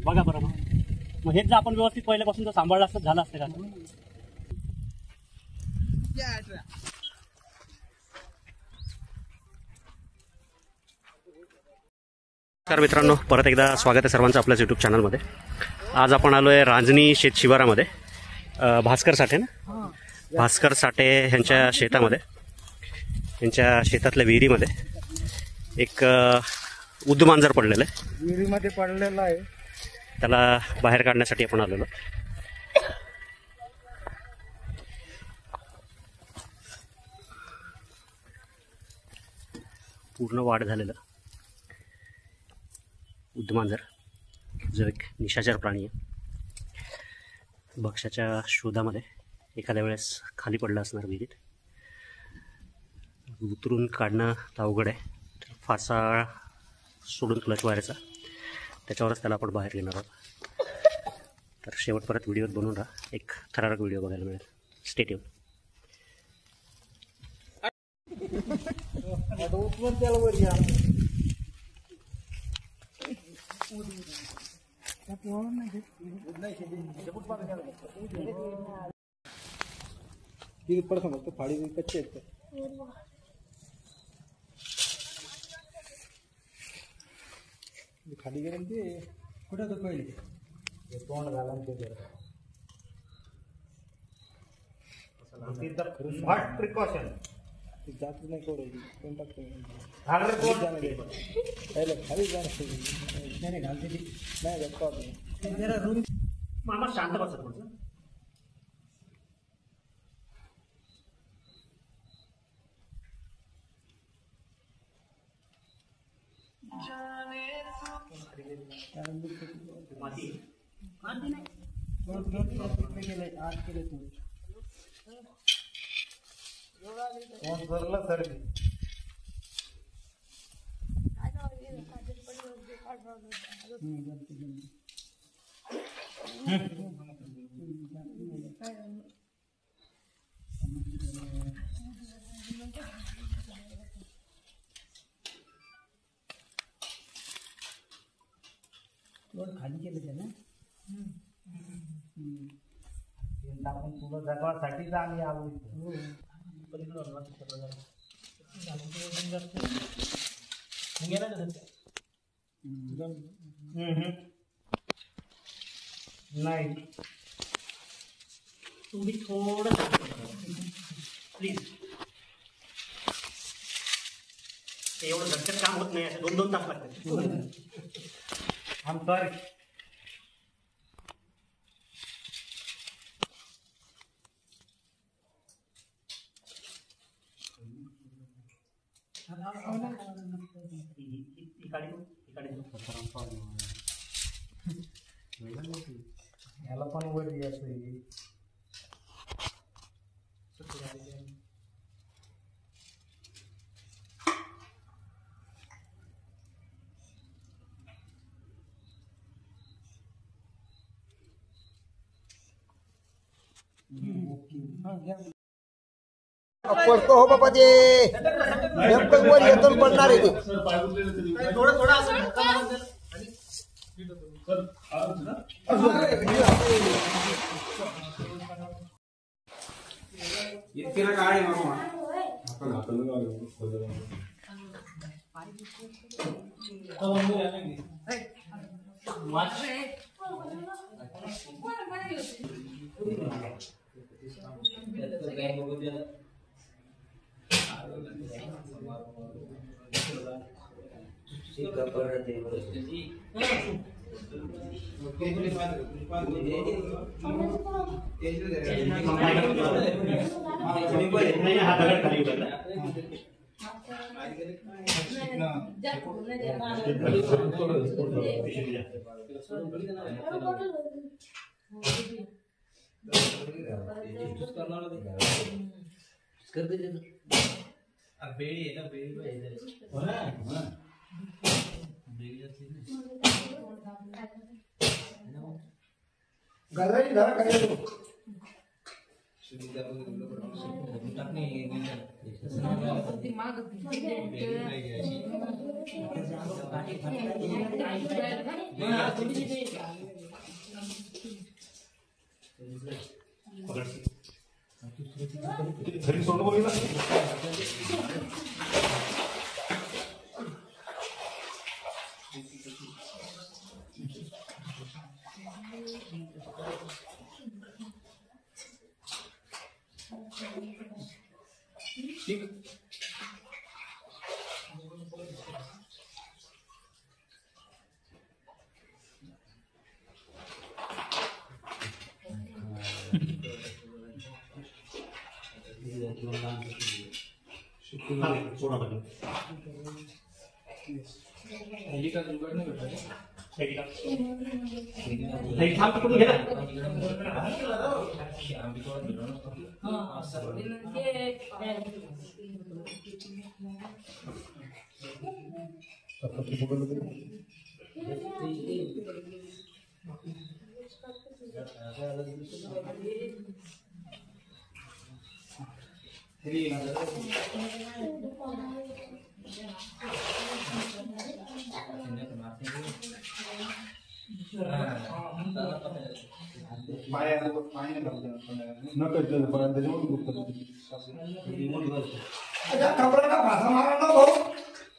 बघा बरं मग हेच जर आपण व्यवस्थित पहिल्यापासून जर सांभाळलं असतं झालं असतं का? नमस्कार मित्रांनो, परत एकदा स्वागत आहे सर्वांचं आपल्याच यूट्यूब चॅनलमध्ये. आज आपण आलो आहे रांजणी शेत शिवारामध्ये. भास्कर साठे ना, भास्कर साठे यांच्या शेतामध्ये, यांच्या शेतातल्या विहिरीमध्ये एक उद्दमांजर पडलेलं आहे. विहिरीमध्ये पडलेला आहे, त्याला बाहेर काढण्यासाठी आपण आलेलो. पूर्ण वाढ झालेलं उद्दमांजर जो एक निशाचर प्राणी आहे. भक्ष्याच्या शोधामध्ये एखाद्या वेळेस खाली पडला असणार विहिरीत. उतरून काढणं तर अवघड आहे. फासा सोडून क्लच वायरचा, त्याच्यावरच त्याला आपण बाहेर घेणार आहोत. तर शेवट परत व्हिडिओत बनवून राहा, एक थरारक व्हिडिओ बघायला मिळेल. Stay tune. फाडी कच्चे आहेत खाली गेलं ते कुठं तर पहिले तोंड झाला प्रिकॉशन जात नाही कोणाची कोण टाकतो खाली जाणं घालते नाही मामा शांत बसत थोडं. सर्दी खाली केलं ते ना. आपण तुला जगवासाठीच आम्ही आलो. नाही तुम्ही थोडं प्लीज. एवढं झटक्यात काम होत नाही, असे 2-2 तास लागतात. आम सॉरी. याला पण वर यायचं. पडतो हो बाबा, ते नेमकं वर येतो पडणार आहे ते. बेड़ी है ना, बेड़ी में इधर हो ना बेड़ी जाती है गलत ही धरा करे तो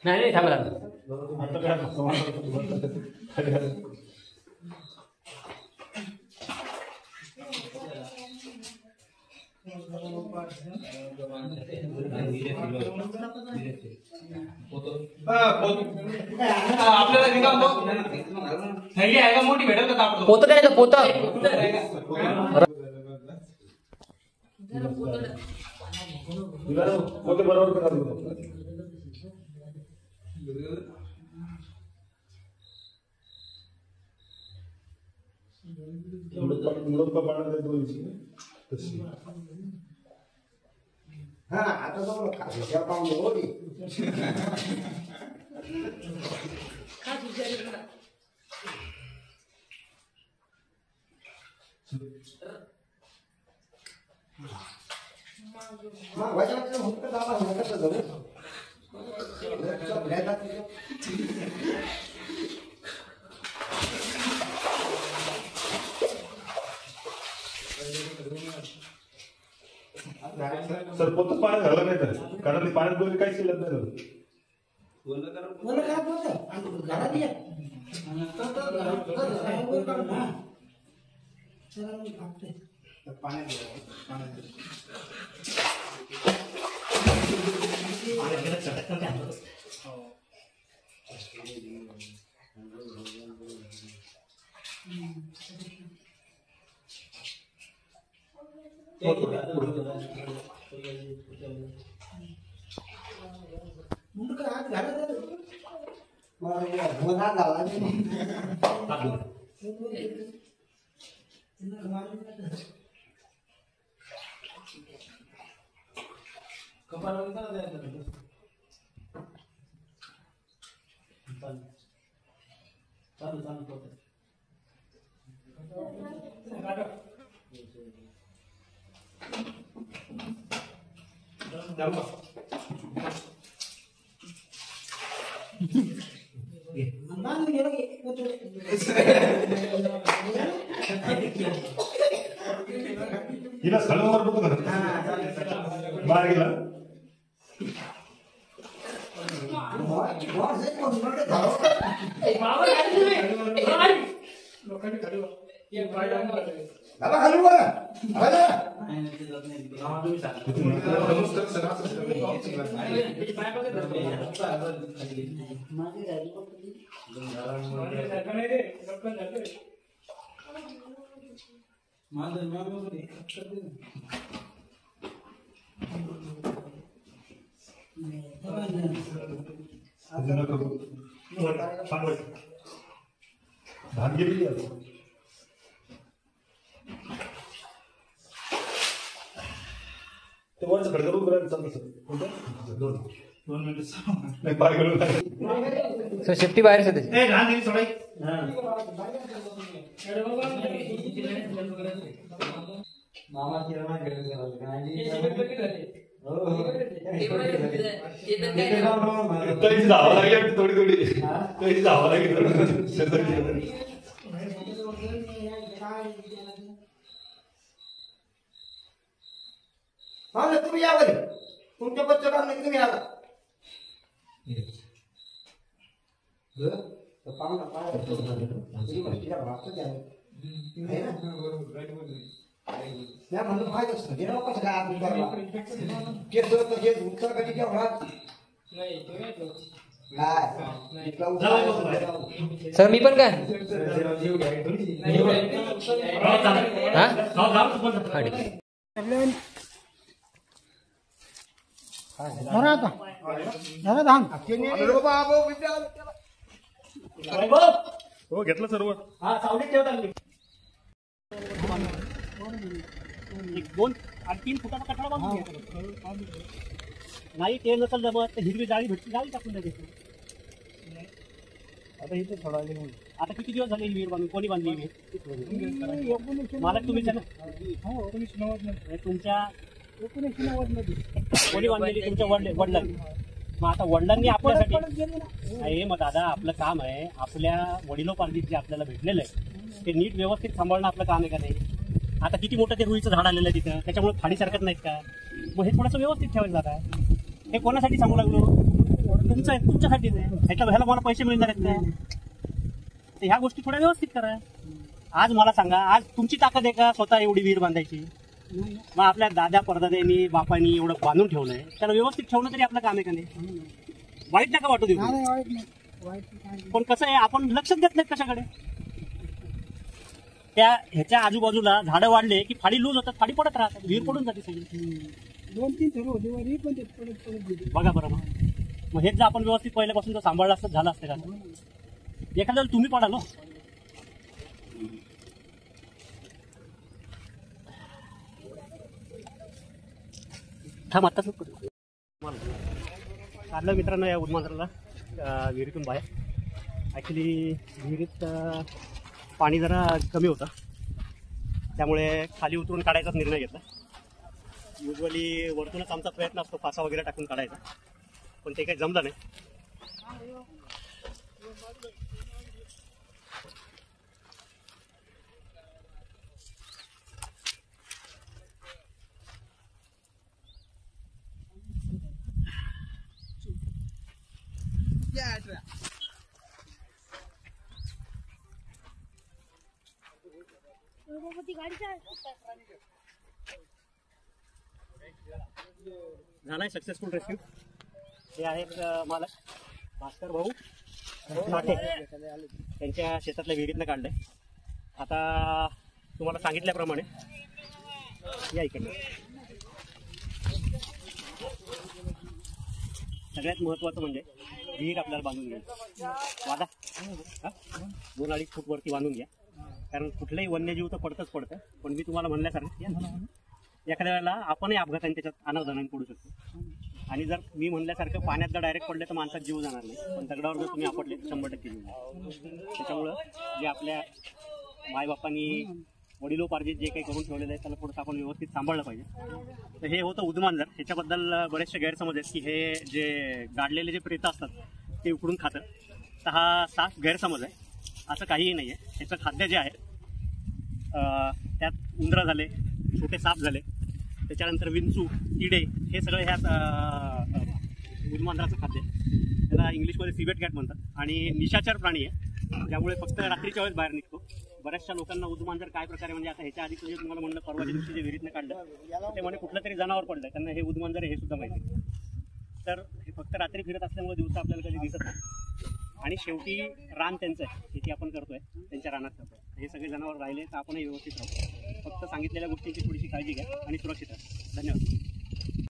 नाही थांबा आपल्याला मोठी भेटल का पोत करायचं पोत बरोबर हा आता जाऊ खायच्या पाहुणे होती मग वाजवायचं होतं दादा होतं जाऊ सर पोत पाण्यात घाललं नाही तर कारण ते पाण्यात वगैरे काही शिल्लक नाही झालं. हिला सळवर बघू ना बाहेर गेला बाबा खाली बघा धान गेली ते वरचं खडकर उभं राहिलं चालतं सर दोन मिनिट नाही पार गेलो सर सेफ्टी बाहेर सध्या मामा किराणा कैची धावा लागली थोडी थोडी कैची धावा लागली हा ना तुम्ही या बरे तुमच्या बच्चा काम नाही तुम्ही आला म्हणून फायदा असतो कसं काय आपण उत्तर कधी जेवढा सर मी पण काय हा हा ठीक आहे हो घेतलं सर्व एक 2 आणि 3 फुटाचा कठडा बांधून घ्या. नाही ते नसेल जमत तर हिरवी जाळी भेटली जाळी टाकून द्यायची. आता इथे थोडा आता किती दिवस झाले ही विहीर बांधून कोणी बांधली ही विहीर? मला तुम्हीच आहे ना तुमच्या 1990 मध्ये कोणी बांधलेली तुमच्या वडिलांनी. मग आता वडिलांनी आपल्यासाठी हे मग दादा आपलं काम आहे आपल्या वडिलोपार्जित जे आपल्याला भेटलेलं आहे ते नीट व्यवस्थित सांभाळणं आपलं काम आहे का नाही. आता किती मोठं ते रुईचं झाड आलेलं आहे तिथं त्याच्यामुळे खाडी सारखत नाहीत का. मग हे थोडंसं व्यवस्थित ठेवायचं जात. हे कोणासाठी सांगू लागलो तुमचं आहे तुमच्यासाठीच आहे. ह्याला मला पैसे मिळणार आहेत का. तर ह्या गोष्टी थोड्या व्यवस्थित करा. आज मला सांगा आज तुमची ताकद आहे का स्वतः एवढी विहीर बांधायची. मग आपल्या दादा परदाद्यांनी बापांनी एवढं बांधून ठेवलंय त्याला व्यवस्थित ठेवणं तरी आपलं काम आहे का नाही. वाईट नका वाटू देऊ पण कसं आहे आपण लक्षच देत नाहीत कशाकडे. त्या ह्याच्या आजूबाजूला झाडं वाढले की फाडी लूज होतात फाडी पडत राहतात विहीर पडून जाते सगळी. 2-3 थर होते वरी पण ते पडत बघा बरं मग हेच जर आपण व्यवस्थित पहिल्यापासून जर सांभाळलं असतं झालं असतं का. एखाद्या तुम्ही पडालो थांब आत्ताच काढलं मित्रांनो या उदमांजराला विहिरीतून बाहेर. ॲक्च्युली विहिरीत पाणी जरा कमी होतं त्यामुळे खाली उतरून काढायचाच निर्णय घेतला. युजली वरतूनच आमचा प्रयत्न असतो फासा वगैरे टाकून काढायचा पण ते काही जमलं नाही. झालाय सक्सेसफुल रेस्क्यू. हे आहेत मालक भास्कर भाऊ साठे त्यांच्या शेतातल्या विहिरीतनं काढलंय. आता तुम्हाला सांगितल्याप्रमाणे या इकडनं सगळ्यात महत्त्वाचं म्हणजे विहीर आपल्याला बांधून घ्या. वादा 2-2.5 फूट वरती बांधून घ्या कारण कुठलंही वन्यजीव तर पडतंच पडतं. पण मी तुम्हाला म्हणल्यासारखं एखाद्या वेळेला आपणही अपघाताने त्याच्यात अनावधानाने पडू शकतो. आणि जर मी म्हणल्यासारखं पाण्यात जर डायरेक्ट पडले तर माणसात जीव जाणार नाही पण दगडावर जर तुम्ही आपडले 100% जीव जाणार. त्याच्यामुळं जे आपल्या मायबापांनी वडिलोपार्जित जे काही करून ठेवलेलं आहे त्याला थोडंसं आपण व्यवस्थित सांभाळलं पाहिजे. तर हे होतं उदमांजर. ह्याच्याबद्दल बरेचसे गैरसमज आहेत की हे जे गाडलेले जे प्रेतं असतात ते उकडून खातं. तर हा साफ गैरसमज आहे. असं काहीही नाही आहे. ह्याचं खाद्य जे आहे त्यात उंदरं झाले छोटे साप झाले त्याच्यानंतर विंचू किडे हे सगळे ह्यात उदमांजराचं खाद्य. त्याला इंग्लिशमध्ये सिवेट कॅट म्हणतात आणि निशाचर प्राणी आहे त्यामुळे फक्त रात्रीच्या वेळेस बाहेर निघतो. बऱ्याचशा लोकांना उदमांजर काय प्रकारे म्हणजे आता ह्याच्या आधीच म्हणजे तुम्हाला म्हणलं परवाच्या दिवशी जे विहिरीतनं काढलं ते म्हणे कुठलं तरी जनावर पडलं त्यांना हे उदमांजर हे सुद्धा माहिती. तर हे फक्त रात्री फिरत असल्यामुळे दिवसा आपल्याला कधी दिसत नाही. आणि शेवटी रान त्यांचं आहे शेती आपण करतोय त्यांच्या रानात करतोय. हे सगळे जनावर राहिले तर आपणही व्यवस्थित राहू. फक्त सांगितलेल्या गोष्टींची थोडीशी काळजी घ्या आणि सुरक्षित राहा. धन्यवाद.